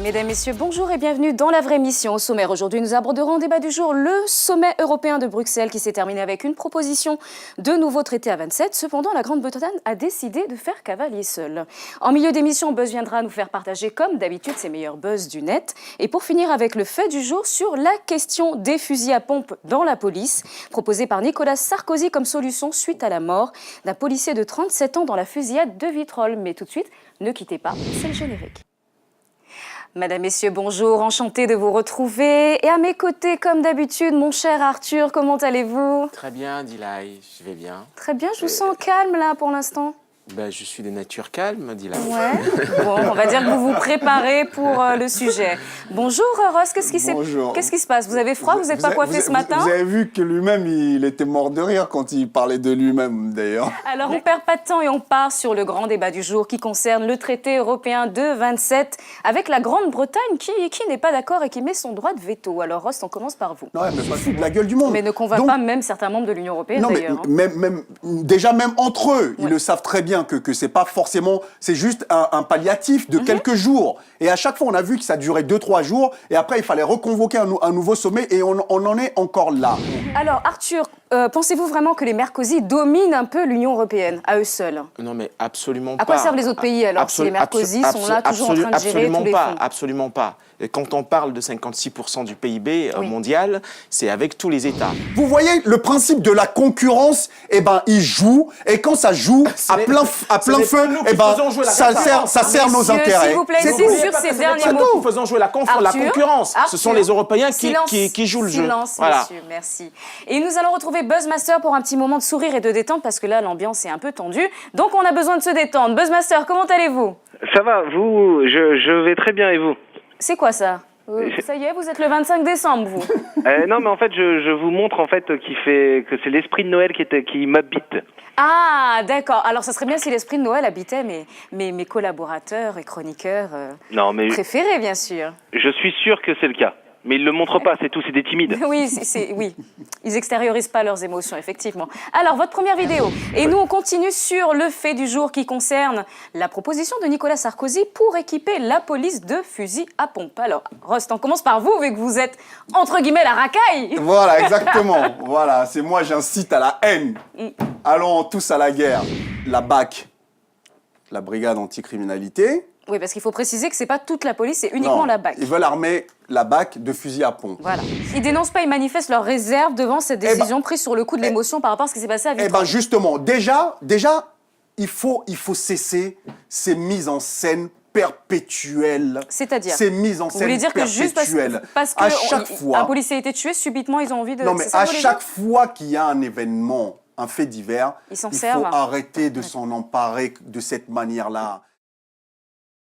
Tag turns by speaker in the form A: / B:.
A: Mesdames, Messieurs, bonjour et bienvenue dans La Vraie Mission. Au sommaire, aujourd'hui, nous aborderons au débat du jour le sommet européen de Bruxelles qui s'est terminé avec une proposition de nouveaux traités à 27. Cependant, la Grande-Bretagne a décidé de faire cavalier seul. En milieu d'émission, Buzz viendra nous faire partager, comme d'habitude, ses meilleurs buzz du net. Et pour finir avec le fait du jour sur la question des fusils à pompe dans la police, proposée par Nicolas Sarkozy comme solution suite à la mort d'un policier de 37 ans dans la fusillade de Vitrolles. Mais tout de suite, ne quittez pas, c'est le générique. Madame, Messieurs, bonjour, enchantée de vous retrouver. Et à mes côtés, comme d'habitude, mon cher Arthur, comment allez-vous?
B: Très bien, Dilay, je vais bien.
A: Très bien, je vous sens calme là pour l'instant.
B: Ben, je suis de nature calme, Dilay.
A: Ouais, bon, on va dire que vous vous préparez pour le sujet. Bonjour Ross, qu'est-ce qui se passe? Vous avez froid, vous n'êtes pas coiffé ce matin?
C: Vous avez vu que lui-même, il était mort de rire quand il parlait de lui-même, d'ailleurs.
A: Alors, on perd pas de temps et on part sur le grand débat du jour qui concerne le traité européen de 27 avec la Grande-Bretagne qui n'est pas d'accord et qui met son droit de veto. Alors, Ross, on commence par vous.
C: Non, mais pas foutre de la gueule du monde.
A: Mais ne convainc pas même certains membres de l'Union européenne, d'ailleurs.
C: Même entre eux, ils le savent très bien que c'est pas forcément, c'est juste un palliatif de quelques jours. Et à chaque fois, on a vu que ça durait 2-3 jours. Et après, il fallait reconvoquer un nouveau sommet. Et on en est encore là.
A: Alors, Arthur, pensez-vous vraiment que les Mercosy dominent un peu l'Union européenne, à eux seuls?
B: Non, mais absolument pas.
A: À quoi servent les autres pays, alors, si les Mercosy sont là, toujours en train de gérer tous les fonds?
B: Absolument pas. Et quand on parle de 56% du PIB mondial, c'est avec tous les États.
C: Vous voyez, le principe de la concurrence, eh ben, il joue. Et quand ça joue à plein feu, eh ben, ça sert nos intérêts.
A: S'il vous plaît, sur ces derniers mots.
B: Nous faisons jouer la concurrence. Ce sont les Européens qui jouent le jeu.
A: Silence,
B: voilà.
A: Monsieur, merci. Et nous allons retrouver Buzzmaster pour un petit moment de sourire et de détente parce que là, l'ambiance est un peu tendue. Donc, on a besoin de se détendre. Buzzmaster, comment allez-vous?
D: Ça va, je vais très bien et vous?
A: C'est quoi ça? Ça y est, vous êtes le 25 décembre, vous?
D: Non, mais en fait, je vous montre en fait que c'est l'esprit de Noël qui m'habite.
A: Ah, d'accord. Alors, ça serait bien si l'esprit de Noël habitait mes collaborateurs et chroniqueurs préférés, bien sûr.
D: Je suis sûr que c'est le cas. Mais ils ne le montrent pas, c'est tout, c'est des timides.
A: Oui, oui, ils extériorisent pas leurs émotions, effectivement. Alors, votre première vidéo. Et nous, on continue sur le fait du jour qui concerne la proposition de Nicolas Sarkozy pour équiper la police de fusils à pompe. Alors, Rost, on commence par vous, vu que vous êtes, entre guillemets, la racaille.
C: Voilà, exactement. Voilà, c'est moi, j'incite à la haine. Allons tous à la guerre. La BAC, la brigade anticriminalité.
A: Oui, parce qu'il faut préciser que c'est pas toute la police, c'est uniquement la BAC.
C: Ils veulent armer la BAC de fusils à pompe.
A: Voilà. Ils dénoncent pas, ils manifestent leur réserve devant cette décision prise sur le coup de l'émotion par rapport à ce qui s'est passé à Vitrolles.
C: Eh bien, justement, déjà, il faut cesser ces mises en scène perpétuelles.
A: C'est-à-dire?
C: Ces mises en scène perpétuelles.
A: Vous voulez dire que juste parce
C: à chaque fois,
A: un policier a été tué, subitement, ils ont envie de...
C: Non, mais à chaque fois qu'il y a un événement, un fait divers, il faut arrêter de s'en emparer de cette manière-là.